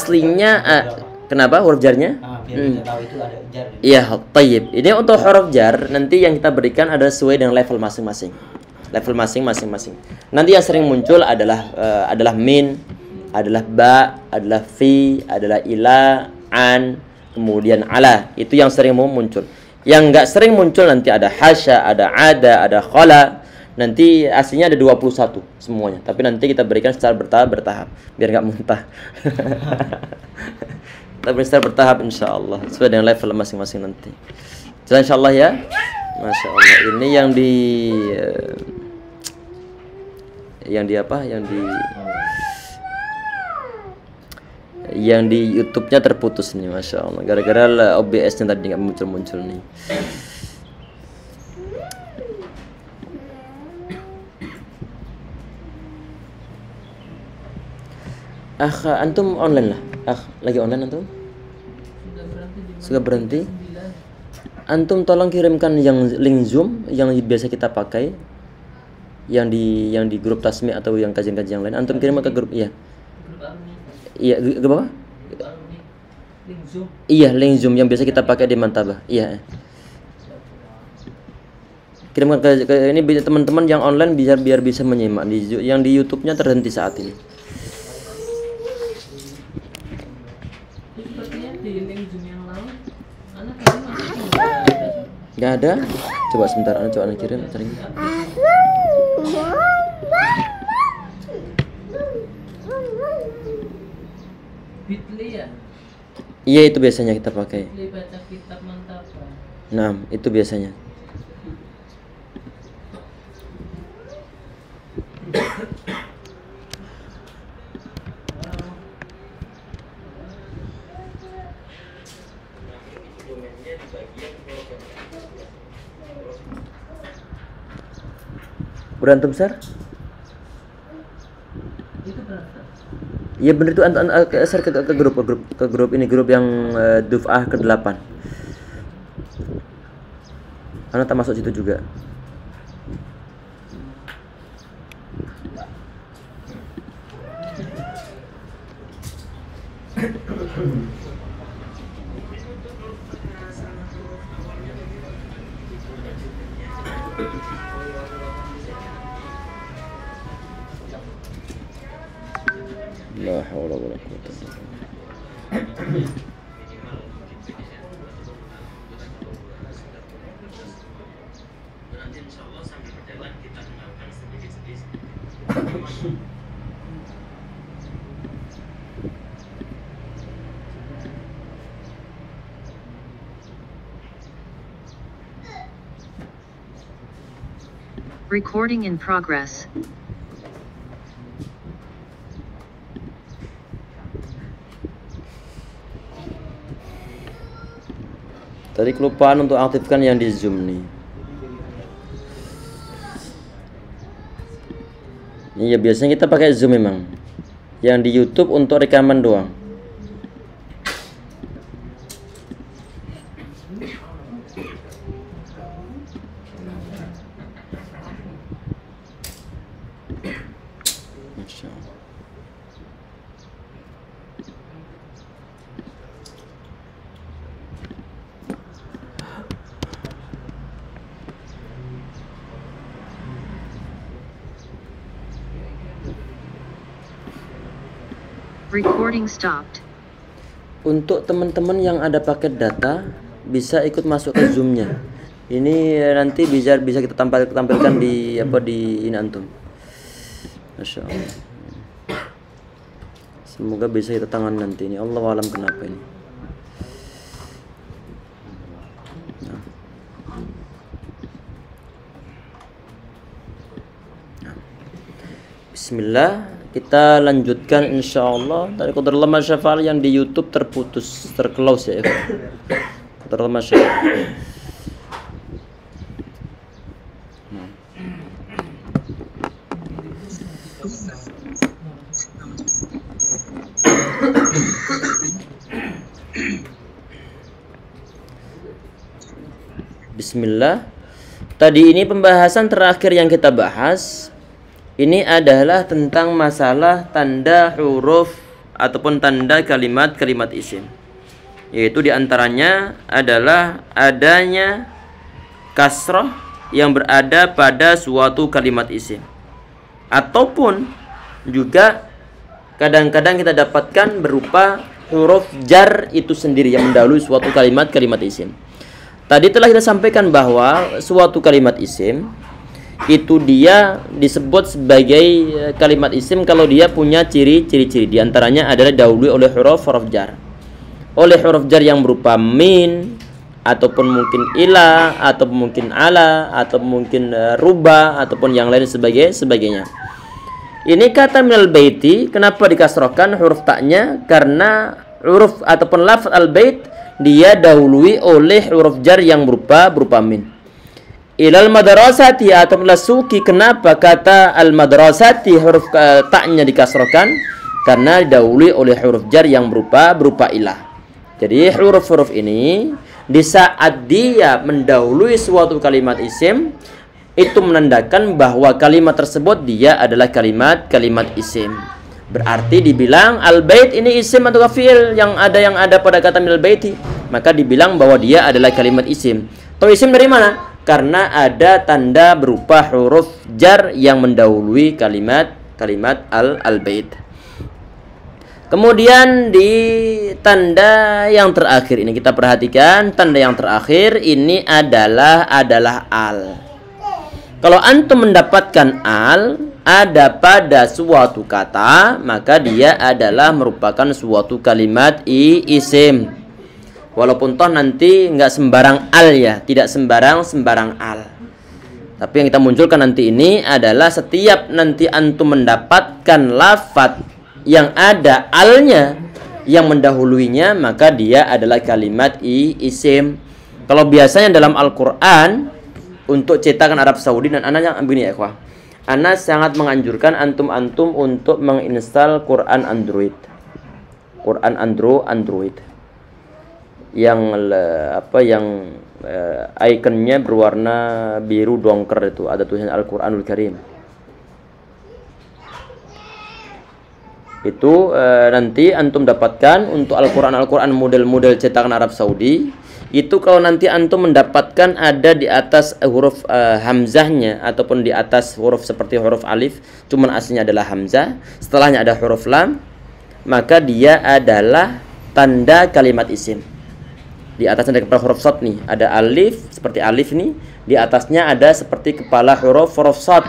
aslinya kenapa huruf jarnya? Biar kita tahu itu ada jar. Iya, tayyib. Ini untuk huruf jar nanti yang kita berikan ada sesuai dengan level masing-masing. Level masing-masing. Nanti yang sering muncul adalah min, adalah ba, adalah fi, adalah ila, an, kemudian ala. Itu yang sering muncul. Yang enggak sering muncul nanti ada hasya, ada ada khala. Nanti aslinya ada 21 semuanya. Tapi nanti kita berikan secara bertahap biar enggak muntah. Tapi secara bertahap insyaallah sesuai dengan level masing-masing nanti. Jadi insyaallah ya. Masya Allah, ini yang di YouTube-nya terputus nih, Masya Allah, gara-gara OBS-nya tadi nggak muncul-muncul nih. Antum online lah. Lagi online antum? Sudah berhenti. Antum tolong kirimkan yang link Zoom yang biasa kita pakai, yang di grup Tasmi atau yang kajian-kajian yang lain. Antum kirim ke grup, iya. Iya, grup apa? Link Zoom. Iya, link Zoom yang biasa kita pakai di Mantabah. Iya. Kirimkan ke ini teman-teman yang online biar bisa menyimak. Yang di YouTube-nya terhenti saat ini. Gak ada. Coba sebentar, coba kirim cari. Bitly ya? Iya, itu biasanya kita pakai. Bitly baca kitab Mantabah. Nah, itu biasanya. Berantem besar? Itu berantem. Iya bener itu share ke grup ini, grup yang Duf'ah ke-8. Anak tak masuk situ juga. La haula wala quwwata illa billah. Recording in progress. Tadi kelupaan untuk aktifkan yang di Zoom nih. Iya, biasanya kita pakai Zoom memang. Yang di YouTube untuk rekaman doang. Masya Allah. Recording stopped. Untuk teman-teman yang ada paket data bisa ikut masuk ke Zoom-nya. Ini nanti bisa kita tampilkan di ini antum. Masya Allah. Semoga bisa kita tangan nanti ini. Allah alam kenapa ini. Nah. Bismillah. Kita lanjutkan insyaallah. Dari qadarullah masyafa'al yang di YouTube terputus, terclose ya. Qadarullah masyafa'al. Bismillah. Tadi ini pembahasan terakhir yang kita bahas. Ini adalah tentang masalah tanda huruf ataupun tanda kalimat isim. Yaitu diantaranya adalah adanya kasrah yang berada pada suatu kalimat isim. Ataupun juga kadang-kadang kita dapatkan berupa huruf jar itu sendiri yang mendahului suatu kalimat isim. Tadi telah kita sampaikan bahwa suatu kalimat isim itu dia disebut sebagai kalimat isim kalau dia punya ciri-ciri. Di antaranya adalah dahului oleh huruf jar. Oleh huruf jar yang berupa min, ataupun mungkin ila, atau mungkin ala, atau mungkin ruba, ataupun yang lain sebagainya. Ini kata minal baiti, kenapa dikasrohkan huruf taknya? Karena huruf ataupun lafaz al-bait dia dahului oleh huruf jar yang berupa min. Ilal madrasati atau lasuki, kenapa kata al-madrasati huruf taknya dikasrohkan? Karena didahului oleh huruf jar yang berupa ilah. Jadi huruf-huruf ini di saat dia mendahului suatu kalimat isim, itu menandakan bahwa kalimat tersebut dia adalah kalimat isim. Berarti dibilang al-bait ini isim atau fi'il yang ada pada kata minal baiti, maka dibilang bahwa dia adalah kalimat isim. Tahu isim dari mana? Karena ada tanda berupa huruf jar yang mendahului kalimat al-bait. Kemudian di tanda yang terakhir ini kita perhatikan, tanda yang terakhir ini adalah al. Kalau antum mendapatkan al ada pada suatu kata, maka dia adalah merupakan suatu kalimat isim. Walaupun toh nanti nggak sembarang al ya, tidak sembarang al. Tapi yang kita munculkan nanti ini adalah setiap nanti antum mendapatkan lafadz yang ada alnya yang mendahuluinya, maka dia adalah kalimat isim. Kalau biasanya dalam Al-Quran untuk cetakan Arab Saudi, dan anaknya begini ya ikhwah, ana sangat menganjurkan antum untuk menginstal Quran Android yang ikonnya berwarna biru dongker, itu ada tulisan Al-Quranul Karim. Itu nanti antum dapatkan untuk Al-Quran model cetakan Arab Saudi. Itu kalau nanti antum mendapatkan ada di atas huruf hamzahnya ataupun di atas huruf seperti huruf alif, cuman aslinya adalah hamzah, setelahnya ada huruf lam, maka dia adalah tanda kalimat isim. Di atasnya ada kepala huruf shad nih, ada alif seperti alif nih, di atasnya ada seperti kepala huruf shad,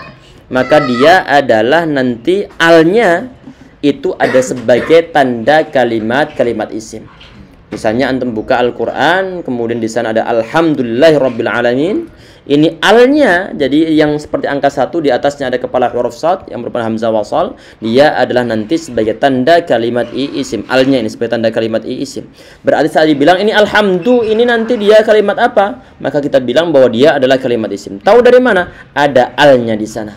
maka dia adalah nanti alnya itu ada sebagai tanda kalimat isim. Misalnya antum buka Al-Quran, kemudian di sana ada Alhamdulillahirabbil alamin. Ini alnya, jadi yang seperti angka 1 di atasnya ada kepala huruf shad yang merupakan hamzah wasal, dia adalah nanti sebagai tanda kalimat isim. Alnya ini sebagai tanda kalimat isim. Berarti saat dibilang ini alhamdu, ini nanti dia kalimat apa? Maka kita bilang bahwa dia adalah kalimat isim. Tahu dari mana? Ada alnya di sana.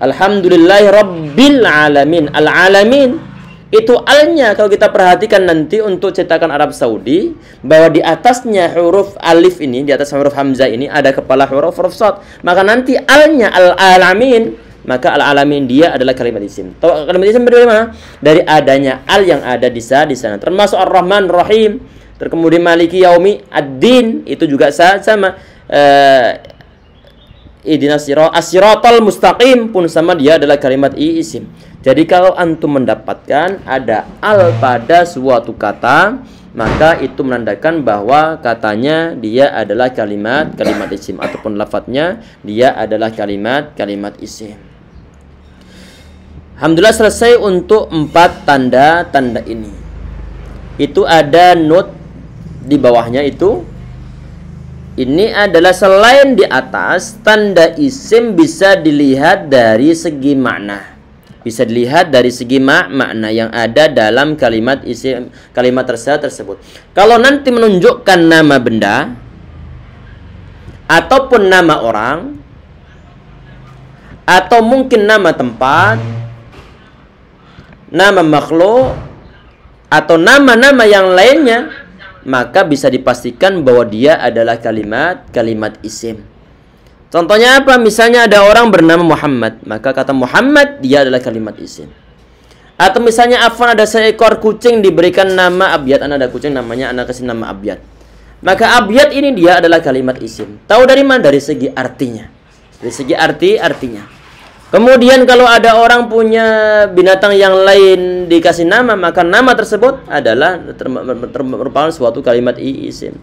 Alhamdulillahirabbil alamin. Al-alamin itu alnya kalau kita perhatikan nanti untuk cetakan Arab Saudi, bahwa di atasnya huruf alif ini, di atas huruf hamzah ini ada kepala huruf shad, maka nanti alnya al-alamin, maka al-alamin dia adalah kalimat isim. Tahu kalimat isim dari mana? Dari adanya al yang ada di sana. Termasuk Ar-Rahman Rahim, kemudian Maliki Yaumi Ad-Din, itu juga sama. Ihdinas as-siratal mustaqim pun sama, dia adalah kalimat isim. Jadi kalau antum mendapatkan ada al pada suatu kata, maka itu menandakan bahwa katanya dia adalah kalimat isim, ataupun lafadznya dia adalah kalimat isim. Alhamdulillah selesai untuk 4 tanda ini. Itu ada note di bawahnya itu. Ini adalah selain di atas, tanda isim bisa dilihat dari segi makna. Bisa dilihat dari segi makna yang ada dalam kalimat isim, kalimat tersebut. Kalau nanti menunjukkan nama benda ataupun nama orang atau mungkin nama tempat, nama makhluk atau nama-nama yang lainnya, maka bisa dipastikan bahwa dia adalah kalimat isim. Contohnya apa? Misalnya ada orang bernama Muhammad, maka kata Muhammad dia adalah kalimat isim. Atau misalnya afwan ada seekor kucing diberikan nama abyad, ada kucing namanya anak kasih nama abyad. Maka abyad ini dia adalah kalimat isim. Tahu dari mana? Dari segi artinya. Dari segi artinya. Kemudian kalau ada orang punya binatang yang lain dikasih nama, maka nama tersebut adalah merupakan suatu kalimat isim.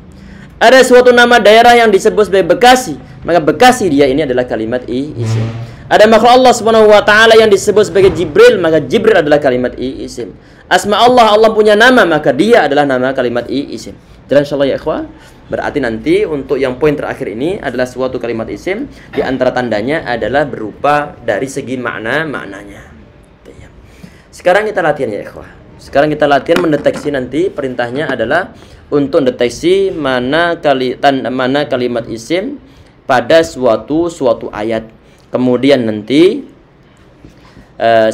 Ada suatu nama daerah yang disebut sebagai Bekasi, maka Bekasi dia ini adalah kalimat isim. Ada makhluk Allah Subhanahu wa taala yang disebut sebagai Jibril, maka Jibril adalah kalimat isim. Asma Allah, Allah punya nama, maka dia adalah nama kalimat isim. Jelas insyaallah ya ikhwah. Berarti nanti untuk yang poin terakhir ini adalah suatu kalimat isim, di antara tandanya adalah berupa dari segi maknanya. Sekarang kita latihan ya ikhwah. Sekarang kita latihan mendeteksi, nanti perintahnya adalah untuk mendeteksi mana kalimat isim pada suatu ayat. Kemudian nanti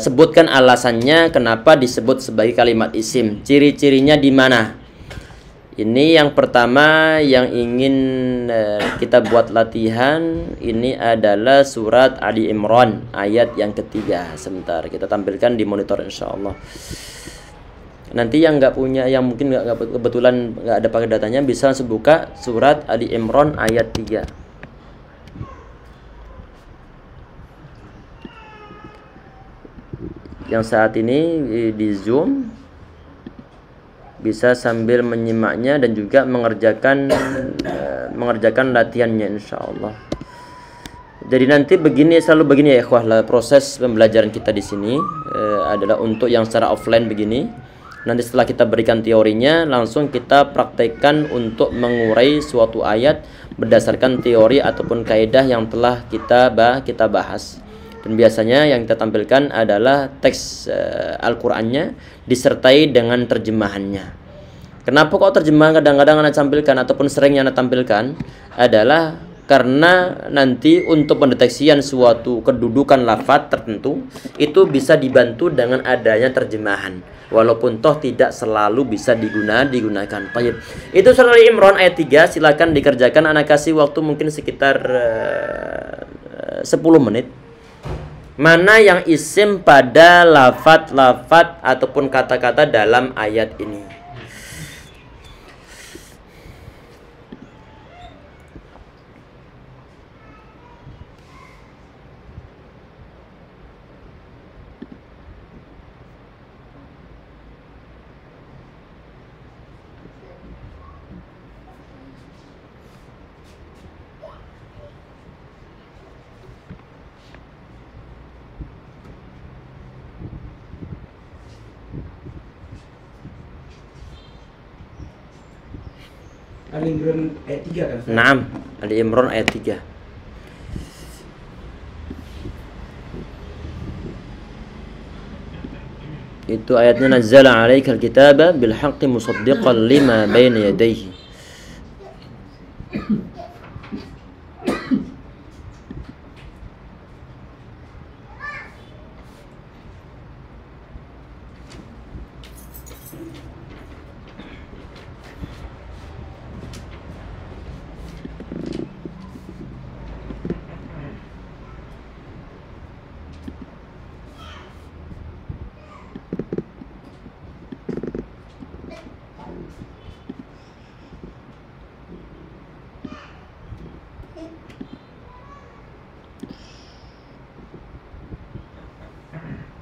sebutkan alasannya kenapa disebut sebagai kalimat isim. Ciri-cirinya di mana? Ini yang pertama yang ingin kita buat latihan. Ini adalah surat Ali Imran ayat yang ketiga. Sebentar kita tampilkan di monitor insyaallah. Nanti yang nggak punya, yang mungkin kebetulan nggak ada pakai datanya, bisa langsung buka surat Ali Imran ayat 3. Yang saat ini di Zoom bisa sambil menyimaknya dan juga mengerjakan latihannya insyaallah. Jadi nanti selalu begini ya ikhwah, proses pembelajaran kita di sini adalah untuk yang secara offline begini. Nanti setelah kita berikan teorinya, langsung kita praktekkan untuk mengurai suatu ayat berdasarkan teori ataupun kaidah yang telah kita bahas. Dan biasanya yang kita tampilkan adalah teks Al-Qur'annya disertai dengan terjemahannya. Kenapa kok terjemahan kadang-kadang Anda tampilkan ataupun seringnya Anda tampilkan adalah karena nanti untuk pendeteksian suatu kedudukan lafaz tertentu itu bisa dibantu dengan adanya terjemahan. Walaupun toh tidak selalu bisa digunakan. Baik. Itu surah Al-Imran ayat 3, silakan dikerjakan. Anak kasih waktu mungkin sekitar 10 menit. Mana yang isim pada lafaz ataupun kata-kata dalam ayat ini? Ali Imran ayat 3 kan? Naam, Ali Imran ayat 3. Itu ayatnya nazzala 'alaikal kitaba bil haqqi musaddiqan lima baina yadayhi.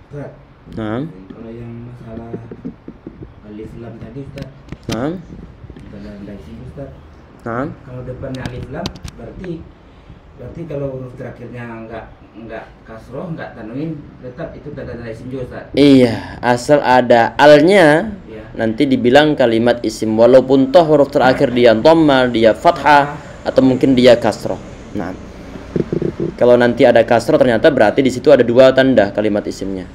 Ustaz, Naam. kalau yang masalah alif lam tadi Ustaz, Naam. dalam sini Ustaz, Naam. kalau depannya alif lam berarti kalau huruf terakhirnya enggak kasroh, enggak tanwin, tetap itu tanda isim juga Ustaz. Iya, asal ada alnya Iya. nanti dibilang kalimat isim, walaupun toh huruf terakhir dia dhamma, dia fathah atau mungkin dia kasroh. Nah, kalau nanti ada kasroh ternyata berarti di situ ada dua tanda kalimat isimnya.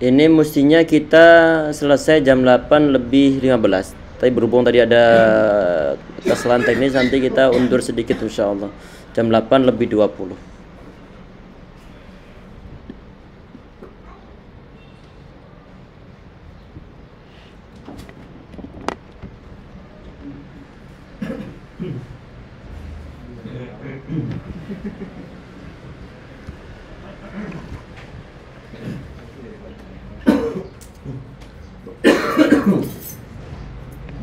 Ini mestinya kita selesai jam 8 lebih 15. Tapi berhubung tadi ada kesalahan teknis, nanti kita undur sedikit insyaallah. Jam 8 lebih 20.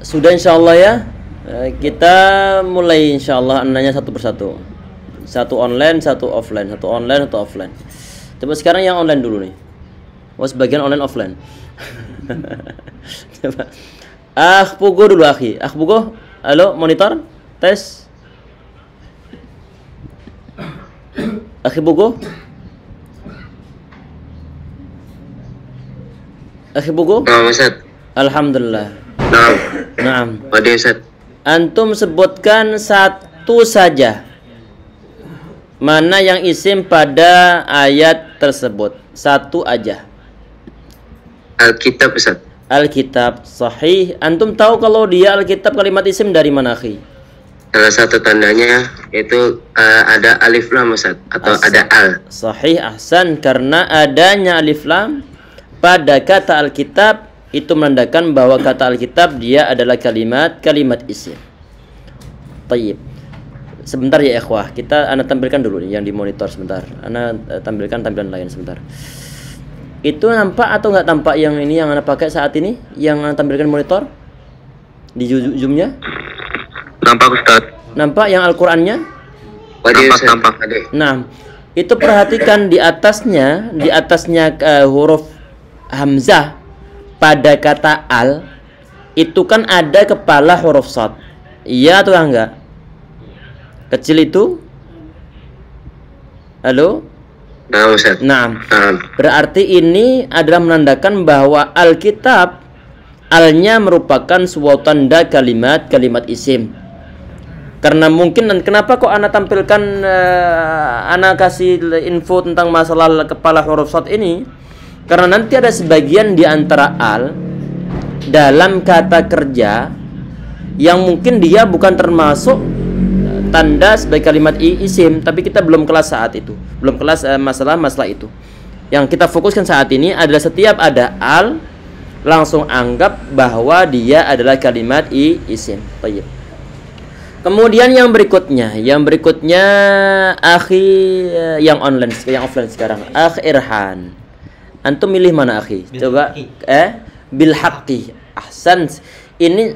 Sudah insyaallah ya. Kita mulai insyaallah nanya satu persatu. Satu online, satu offline, satu online, satu offline. Coba sekarang yang online dulu nih. Oh, sebagian online offline. Coba. Pugo dulu akhi. Pugo. Halo, monitor. Tes. Akhi Pugo. Akhi Pugo. Ustaz. Alhamdulillah. Naam. Naam. Wadi Ustaz. Antum sebutkan satu saja mana yang isim pada ayat tersebut. Satu aja. Alkitab Ustaz. Alkitab, sahih. Antum tahu kalau dia Alkitab kalimat isim dari mana, akhi? Salah satu tandanya itu ada alif lam Ustaz atau ada al. Sahih, ahsan. Karena adanya alif lam pada kata Alkitab itu menandakan bahwa kata Alkitab dia adalah kalimat isim. Tayyib. Sebentar ya ikhwah, ana tampilkan dulu nih yang di monitor sebentar. Ana tampilkan tampilan lain sebentar. Itu nampak atau nggak tampak yang ini yang ana pakai saat ini, yang ana tampilkan monitor di zoomnya? Nampak Ustaz. Nampak yang Al-Qur'annya? Nampak. Nah, itu perhatikan di atasnya huruf hamzah pada kata al itu kan ada kepala huruf shad. Iya atau enggak? Kecil itu? Halo? Nah, Ustaz. Nah, berarti ini adalah menandakan bahwa Alkitab alnya merupakan sebuah tanda kalimat isim. Karena mungkin, dan kenapa kok ana tampilkan ana kasih info tentang masalah kepala huruf shad ini? Karena nanti ada sebagian di antara al dalam kata kerja yang mungkin dia bukan termasuk tanda sebagai kalimat isim, tapi kita belum kelas saat itu, belum kelas masalah itu. Yang kita fokuskan saat ini adalah setiap ada al langsung anggap bahwa dia adalah kalimat isim. Baik. Kemudian yang berikutnya akhi yang online, yang offline sekarang, akhi Irhan. Antum milih mana akhi? Coba bil haqqi. Ahsan. Ini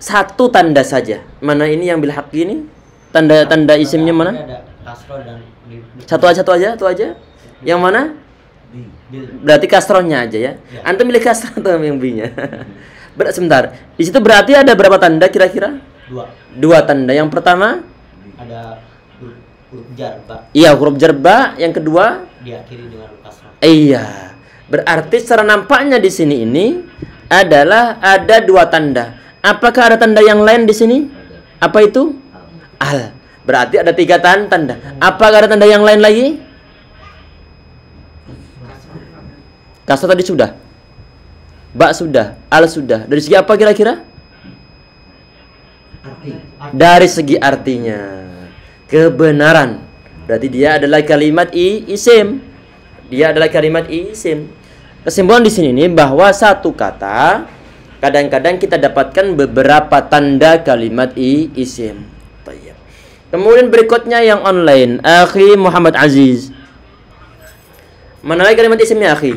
satu tanda saja. Mana ini yang bil haqqi ini? Tanda isimnya mana? Ada kasroh dan Satu aja. Yang mana? Berarti kasrohnya aja ya. Antum milih kasroh atau yang B-nya? Sebentar. Di situ berarti ada berapa tanda kira-kira? Dua tanda. Yang pertama ada huruf jar ba, iya, huruf jar ba. Yang kedua diakhiri dengan kasroh. iya. Berarti secara nampaknya di sini ini adalah ada dua tanda. Apakah ada tanda yang lain di sini? Apa itu? Al. Berarti ada tiga tanda. Apakah ada tanda yang lain lagi? Kasroh tadi sudah. Ba sudah. Al sudah. Dari segi apa kira-kira? Dari segi artinya. Kebenaran. Berarti dia adalah kalimat isim. Dia adalah kalimat isim. Kesimpulan di sini nih bahwa satu kata kadang-kadang kita dapatkan beberapa tanda kalimat isim. Baik. Kemudian berikutnya yang online, akhi Muhammad Aziz. Mana lagi kalimat isimnya, akhi?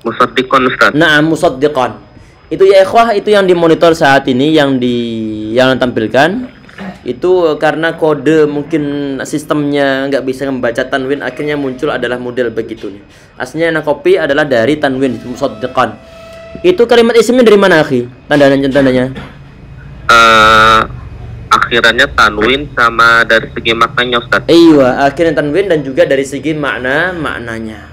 Musaddiqon Ustaz. Nah, musaddiqan. Itu ya ikhwah, itu yang dimonitor saat ini, yang tampilkan. Itu karena kode mungkin sistemnya nggak bisa membaca tanwin, akhirnya muncul adalah model begitu nih. Aslinya yang copy adalah dari tanwin, musaddiqan. Itu kalimat isimnya dari mana, akhi? Tandanya? Akhirannya tanwin sama dari segi maknanya Ustaz. Iya, akhirnya tanwin dan juga dari segi maknanya.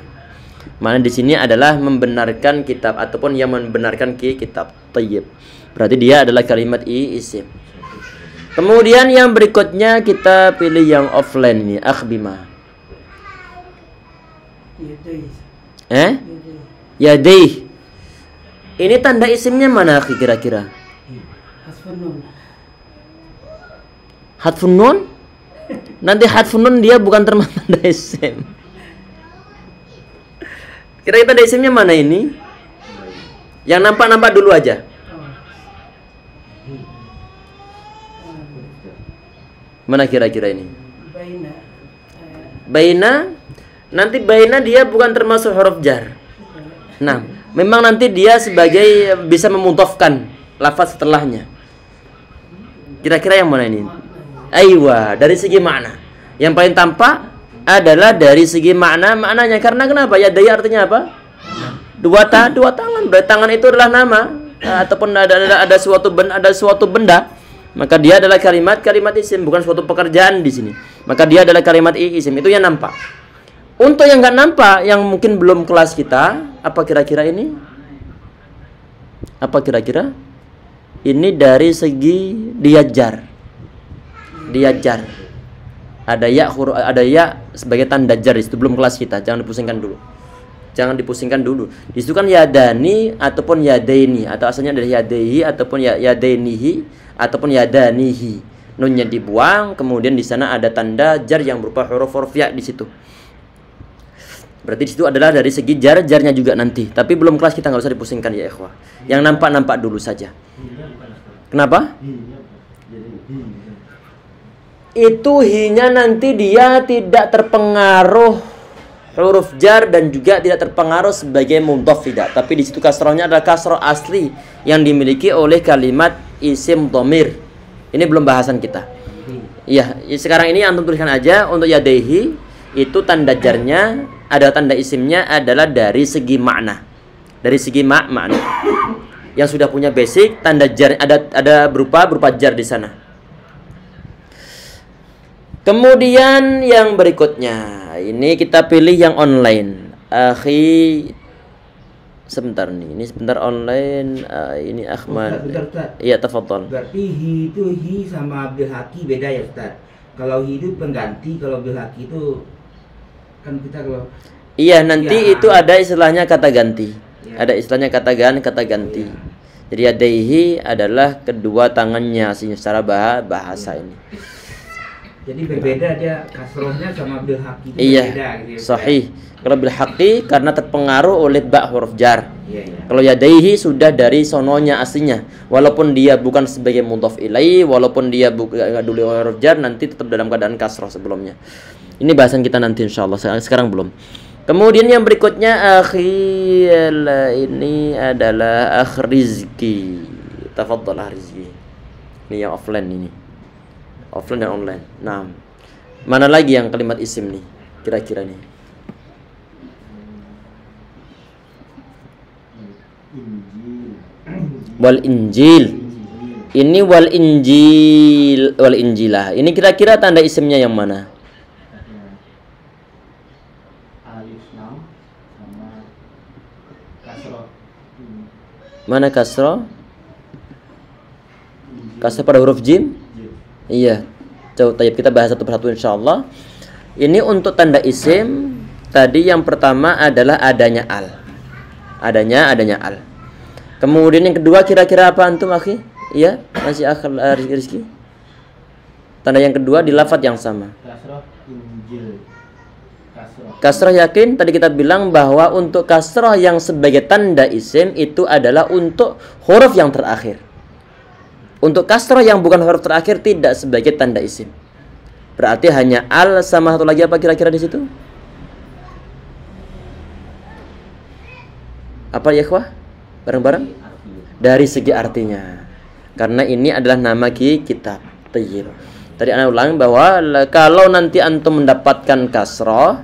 Makna di sini adalah membenarkan kitab ataupun yang membenarkan kitab. Tayyib. Berarti dia adalah kalimat isim. Kemudian yang berikutnya kita pilih yang offline ini, akhbima. Yadai. Ini tanda isimnya mana kira-kira? Hadfun nun? Nanti hadfun nun dia bukan termasuk tanda isim. Kira-kira tanda isimnya mana ini? Yang nampak-nampak dulu aja. Mana kira-kira ini? Baina. Nanti baina dia bukan termasuk huruf jar. Nah, memang nanti dia sebagai bisa memudhofkan lafaz setelahnya. Kira-kira yang mana ini? Aywa, dari segi makna. Yang paling tampak adalah dari segi maknanya. Karena kenapa? Ya daya artinya apa? Dua tangan. Berarti tangan itu adalah nama ataupun ada suatu benda. Maka dia adalah kalimat isim, bukan suatu pekerjaan di sini. Maka dia adalah kalimat isim. Itu yang nampak. Untuk yang nggak nampak, yang mungkin belum kelas kita, apa kira-kira ini? Apa kira-kira? Ini dari segi dia jar. Ada ya sebagai tanda jar. Itu belum kelas kita. Jangan dipusingkan dulu. Di situ kan yadani ataupun yadaini, atau asalnya dari yadaihi ataupun yadainihi ataupun yadanihi. Nunnya dibuang, kemudian di sana ada tanda jar yang berupa huruf ya di situ. Berarti di situ adalah dari segi jarnya juga nanti. Tapi belum kelas kita, nggak usah dipusingkan ya ikhwah. Yang nampak dulu saja. Kenapa? Itu hinya nanti dia tidak terpengaruh huruf jar dan juga tidak terpengaruh sebagai mudhaf tidak. Tapi di situ kasrohnya adalah kasroh asli yang dimiliki oleh kalimat isim dhamir. Ini belum bahasan kita. Iya, sekarang ini antum tuliskan aja untuk yadaihi itu tanda jarnya, ada tanda isimnya adalah dari segi makna. Dari segi makna. Yang sudah punya basic tanda jar ada berupa jar di sana. Kemudian yang berikutnya, ini kita pilih yang online. Akhi, sebentar nih, ini sebentar online. Ini Ahmad. Iya, tafadhol. Berarti hi itu hi sama bil haqi beda ya Ustaz. Kalau hi itu pengganti, kalau bil haqi itu kan kita kalau iya, nanti ya, itu ada istilahnya kata ganti. Ya. Ada istilahnya kata ganti. Ya. Jadi yadaihi adalah kedua tangannya secara bahasa ini. Jadi berbeda dia kasrohnya sama bil haqi itu iya, berbeda gitu ya. Sahih. Kalau bil haqi karena terpengaruh oleh ba huruf jar. Iya. Kalau yadaihi sudah dari sononya aslinya. Walaupun dia bukan sebagai mudhaf ilaihi, walaupun dia enggak dulu huruf jar, nanti tetap dalam keadaan kasroh sebelumnya. Ini bahasan kita nanti insyaallah. Sekarang belum. Kemudian yang berikutnya ini adalah Rizki. Tafadhal Rizki. Ini yang offline ini. Offline dan online. Nah, mana lagi yang kalimat isim nih? Kira-kira nih. Wal Injil. Ini wal Injil, wal Injilah. Ini kira-kira tanda isimnya yang mana? Alif lam sama kasroh. Mana kasroh? Kasroh pada huruf jim? Iya. Coba kita bahas satu persatu insyaallah. Ini untuk tanda isim. Tadi yang pertama adalah adanya al. Adanya al. Kemudian yang kedua kira-kira apa antum akhi? Iya, masih akal Rizki. Tanda yang kedua di lafadz yang sama. Kasroh Injil. Kasroh yakin tadi kita bilang bahwa untuk kasroh yang sebagai tanda isim itu adalah untuk huruf yang terakhir. Untuk kasroh yang bukan huruf terakhir tidak sebagai tanda isim. Berarti hanya al sama satu lagi apa kira-kira di situ? Apa ya ikhwah? Bareng-bareng? Dari segi artinya. Karena ini adalah nama kitab. Tayyib. Tadi ana ulang bahwa kalau nanti antum mendapatkan kasroh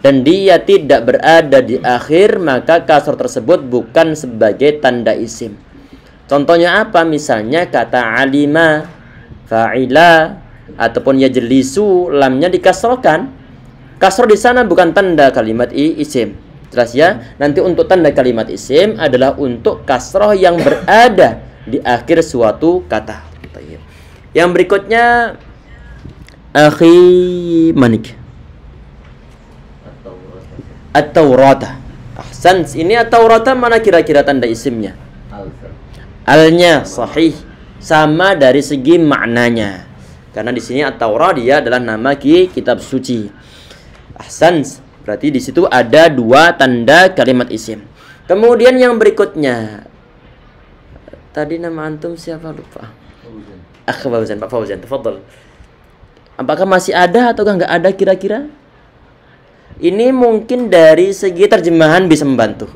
dan dia tidak berada di akhir, maka kasroh tersebut bukan sebagai tanda isim. Contohnya apa? Misalnya kata alima, fa'ila, ataupun yajlisu, lamnya dikasrohkan. Kasroh di sana bukan tanda kalimat isim. Jelas ya? Nanti untuk tanda kalimat isim adalah untuk kasroh yang berada di akhir suatu kata. Yang berikutnya akhi manik. At-Taurata. Ahsan. Ini At-Taurata mana kira-kira tanda isimnya? Alnya sahih, sama dari segi maknanya. Karena di sini At-Taurat dia adalah nama kitab suci. Ahsan. Berarti di situ ada dua tanda kalimat isim. Kemudian yang berikutnya. Tadi nama antum siapa lupa? Fauzan. Pak Fauzan, tafadhal. Apakah masih ada atau enggak ada kira-kira? Ini mungkin dari segi terjemahan bisa membantu.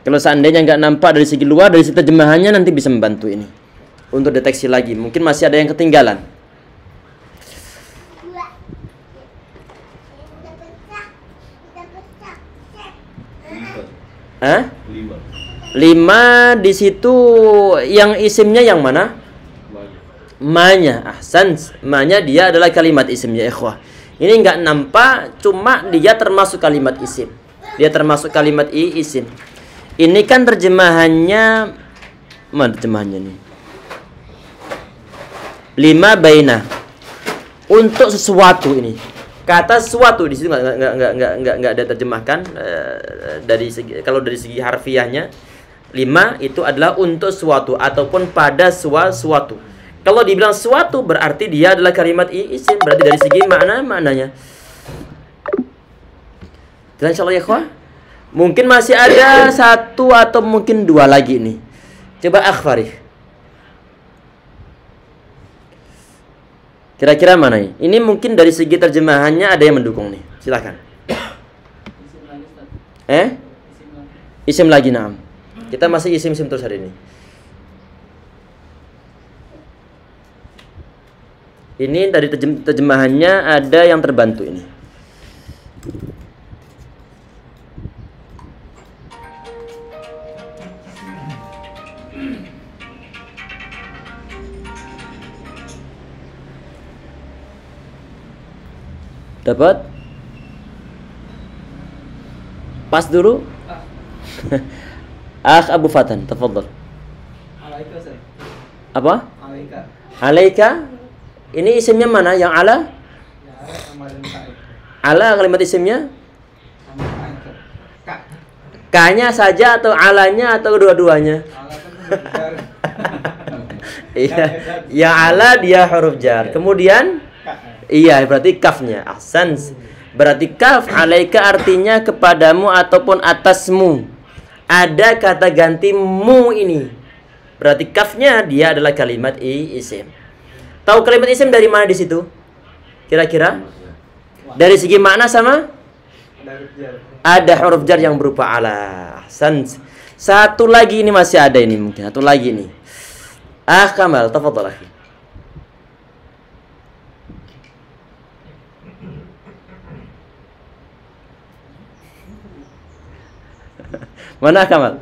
Kalau seandainya enggak nampak dari segi luar, dari segi terjemahannya nanti bisa membantu ini. Untuk deteksi lagi, mungkin masih ada yang ketinggalan. Hah? 5 di situ yang isimnya yang mana? Ma-nya. Ahsan. Ma-nya dia adalah kalimat isim ya ikhwah. Ini enggak nampak, cuma dia termasuk kalimat isim. Dia termasuk kalimat isim. Ini kan terjemahannya, mana terjemahannya nih? 5 baina. Untuk sesuatu ini. Kata sesuatu di situ enggak ada terjemahkan dari segi, kalau dari segi harfiahnya 5 itu adalah untuk suatu ataupun pada suatu. Kalau dibilang suatu berarti dia adalah kalimat isim, berarti dari segi maknanya. Dan insyaallah ya ikhwah, mungkin masih ada satu atau mungkin dua lagi nih. Coba akhfari. Kira-kira mana ini? Ini mungkin dari segi terjemahannya ada yang mendukung nih. Silakan. Isim lagi, na'am. Kita masih isim-isim terus hari ini. Ini dari terjemahannya ada yang terbantu ini. Dapat? Pas dulu. Abu Fatan, tafadhal. Alaika, Ustaz. Apa? Alaika. Alaika. Ini isimnya mana? Yang ala? Ya, sama dengan Kak. Ala kalimat isimnya? Sama Kak. K-nya saja atau alanya atau kedua-duanya? Ala kan huruf jar. Iya. Yang ala dia huruf jar. Kemudian iya, berarti kafnya. Ahsan. Berarti kaf alaika artinya kepadamu ataupun atasmu. Ada kata ganti mu ini. Berarti kafnya dia adalah kalimat isim. Tahu kalimat isim dari mana di situ? Kira-kira? Dari segi makna sama Ada huruf jar yang berupa ala. Ahsan. Satu lagi ini masih ada ini mungkin. Satu lagi ini. Kamal, tafadhal akhi. Mana Kamal?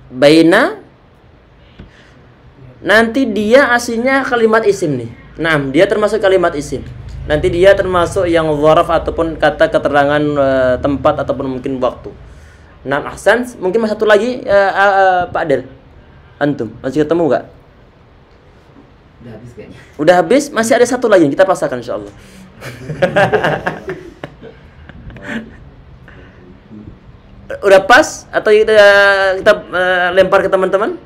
Baina. Nanti dia aslinya kalimat isim nih. Nah, dia termasuk kalimat isim. Nanti dia termasuk yang dzaraf ataupun kata keterangan tempat ataupun mungkin waktu. Nah, ahsan. Mungkin masih satu lagi Pak Adel. Antum masih ketemu nggak? Udah habis kayaknya. Udah habis? Masih ada satu lagi kita pasakan insyaallah. Udah pas atau kita lempar ke teman-teman?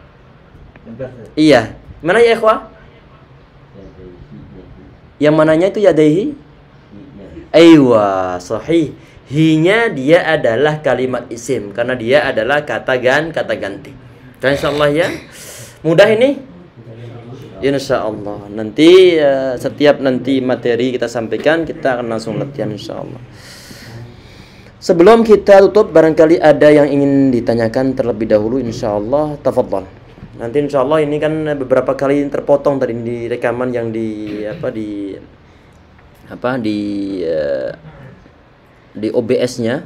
Iya. Mana ya ikhwah? Yang mananya itu yadaihi? Aywa, sahih. Hinya dia adalah kalimat isim karena dia adalah kata ganti. Dan insyaallah ya. Mudah ini? Insyaallah. Nanti setiap nanti materi kita sampaikan kita akan langsung latihan insyaallah. Sebelum kita tutup barangkali ada yang ingin ditanyakan terlebih dahulu insyaallah, tafadhal. Nanti insyaallah ini kan beberapa kali terpotong tadi di rekaman yang di OBS-nya.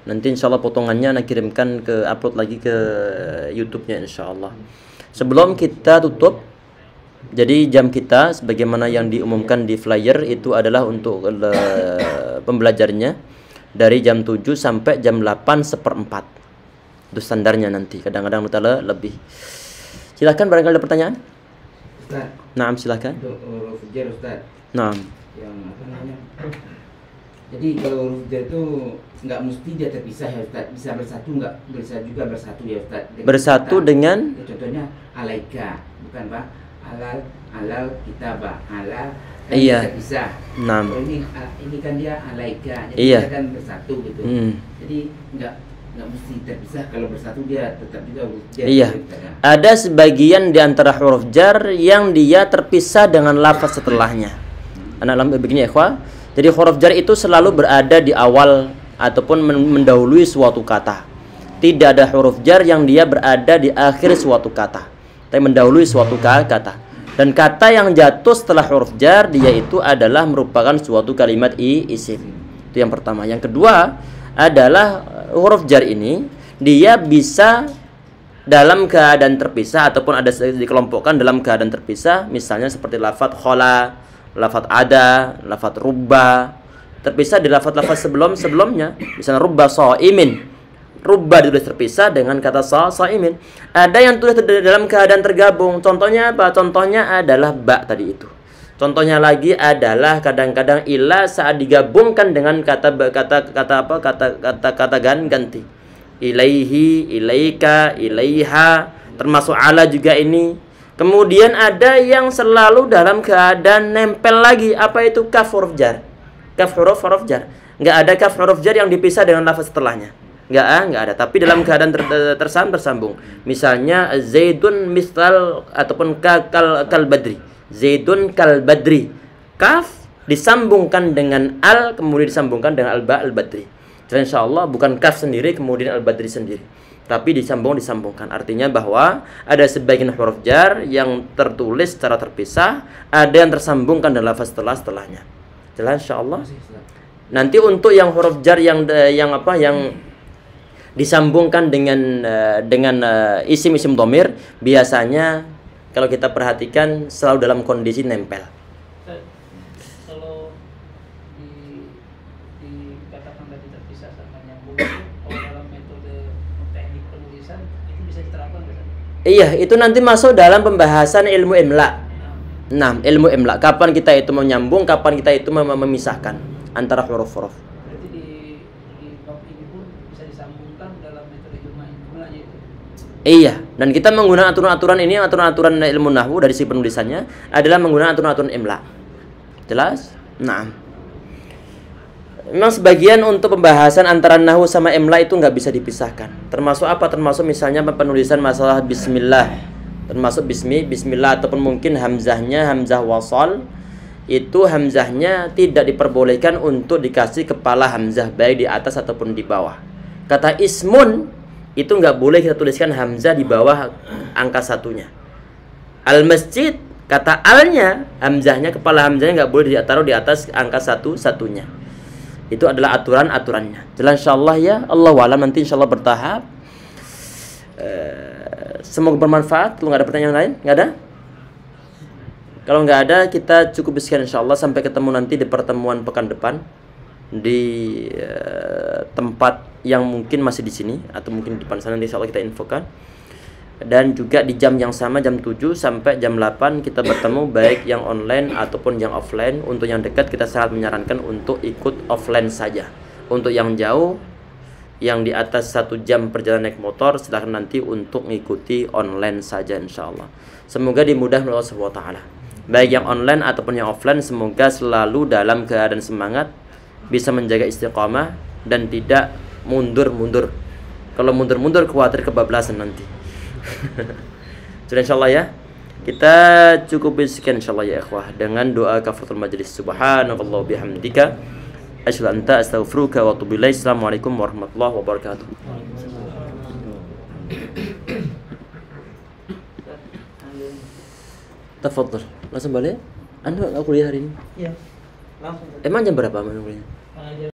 Nanti insyaallah potongannya nak kirimkan ke upload lagi ke YouTube-nya insyaallah. Sebelum kita tutup, jadi jam kita sebagaimana yang diumumkan di flyer itu adalah untuk pembelajarnya dari jam 7 sampai jam 8:15. Itu standarnya nanti. Kadang-kadang kita lebih. Silakan barangkali ada pertanyaan? Ustaz. Naam, silakan. Untuk huruf jar Ustaz. Naam. Yang apa namanya? Jadi kalau huruf jar itu nggak mesti dia terpisah ya Ustaz. Bisa bersatu nggak? Bisa juga bersatu ya Ustaz. Bersatu dengan ya, contohnya alaika, bukan Pak? Alal kitabah. Alal kan iya. bisa. Naam. Ini kan dia alaika. Jadi Iya. dia kan bersatu gitu. Jadi nggak mesti terpisah, kalau bersatu dia tetap juga jar. Iya. Ada sebagian di antara huruf jar yang dia terpisah dengan lafaz setelahnya. Anak begini ya, ikhwah. Jadi huruf jar itu selalu berada di awal ataupun mendahului suatu kata. Tidak ada huruf jar yang dia berada di akhir suatu kata, tapi mendahului suatu kata. Dan kata yang jatuh setelah huruf jar dia itu adalah merupakan suatu kalimat isim. Itu yang pertama. Yang kedua adalah huruf jar ini dia bisa dalam keadaan terpisah ataupun ada dikelompokkan dalam keadaan terpisah, misalnya seperti lafadz khola, lafadz ada, lafadz rubba, terpisah di lafadz-lafadz sebelumnya. Misalnya rubba shaimin, rubba ditulis terpisah dengan kata shaimin. Ada yang tulis dalam keadaan tergabung. Contohnya apa? Contohnya adalah ba tadi itu. Contohnya lagi adalah kadang-kadang ila saat digabungkan dengan kata ganti. Ilaihi, ilaika, ilaiha, termasuk ala juga ini. Kemudian ada yang selalu dalam keadaan nempel lagi. Apa itu? Kaf huruf jar. Kaf huruf jar. Enggak ada kaf huruf jar yang dipisah dengan lafaz setelahnya. Enggak ada. Tapi dalam keadaan tersambung. Misalnya Zaidun misal ataupun kal badri. Zaidun kal badri. Kaf disambungkan dengan al, kemudian disambungkan dengan al-ba al-badri. Jadi insyaallah bukan kaf sendiri kemudian al-badri sendiri, tapi disambungkan. Artinya bahwa ada sebagian huruf jar yang tertulis secara terpisah, ada yang tersambungkan dengan lafaz setelahnya. Jelas insyaallah. Nanti untuk yang huruf jar yang disambungkan dengan isim-isim dhamir, biasanya kalau kita perhatikan selalu dalam kondisi nempel. Kalau dikatakan tadi terpisah sama nyambung, kalau dalam metode teknik penulisan itu bisa diterapkan nggak? Iya, itu nanti masuk dalam pembahasan ilmu imla. Nah, ilmu imla. Kapan kita itu menyambung, kapan kita itu memisahkan antara huruf-huruf. Berarti di bab ini pun bisa disambungkan dalam metode ilmu-ilmunya itu. Iya, dan kita menggunakan aturan-aturan ini, aturan-aturan ilmu nahwu dari si penulisannya adalah menggunakan aturan-aturan imla. Jelas? Nah, memang sebagian untuk pembahasan antara nahwu sama imla itu nggak bisa dipisahkan. Termasuk apa? Termasuk misalnya penulisan masalah bismillah, termasuk bismillah ataupun mungkin hamzahnya hamzah wasal itu hamzahnya tidak diperbolehkan untuk dikasih kepala hamzah baik di atas ataupun di bawah. Kata ismun itu nggak boleh kita tuliskan hamzah di bawah angka satunya. Al masjid, kata alnya, hamzahnya, kepala hamzahnya nggak boleh ditaruh di atas angka satunya. Itu adalah aturan-aturannya. Jelas insyaallah ya. Allahu a'lam, nanti insyaallah bertahap. Semoga bermanfaat. Kalau nggak ada pertanyaan lain, nggak ada? Kalau nggak ada, kita cukup sekian insyaallah. Sampai ketemu nanti di pertemuan pekan depan di tempat yang mungkin masih di sini atau mungkin di depan sana, nanti insyaallah kita infokan. Dan juga di jam yang sama, jam 7 sampai jam 8 kita bertemu, baik yang online ataupun yang offline. Untuk yang dekat kita sangat menyarankan untuk ikut offline saja. Untuk yang jauh, yang di atas 1 jam perjalanan naik motor, silahkan nanti untuk mengikuti online saja insyaallah. Semoga dimudahkan oleh Allah Subhanahu wa taala. Baik yang online ataupun yang offline, semoga selalu dalam keadaan semangat, bisa menjaga istiqamah dan tidak mundur-mundur. Kalau mundur-mundur khawatir kebablasan nanti. Sudah insyaallah ya. Kita cukup sekian insyaallah ya ikhwah dengan doa kafaratul majlis. Subhanallahi bihamdika asyhadu an la ilaha illa anta astaghfiruka wa atubu ilaik. Assalamualaikum warahmatullahi wabarakatuh. Tafadhol. Langsung balik? Anda nggak kuliah hari ini? Iya, langsung. Emang jam berapa kuliah? Jam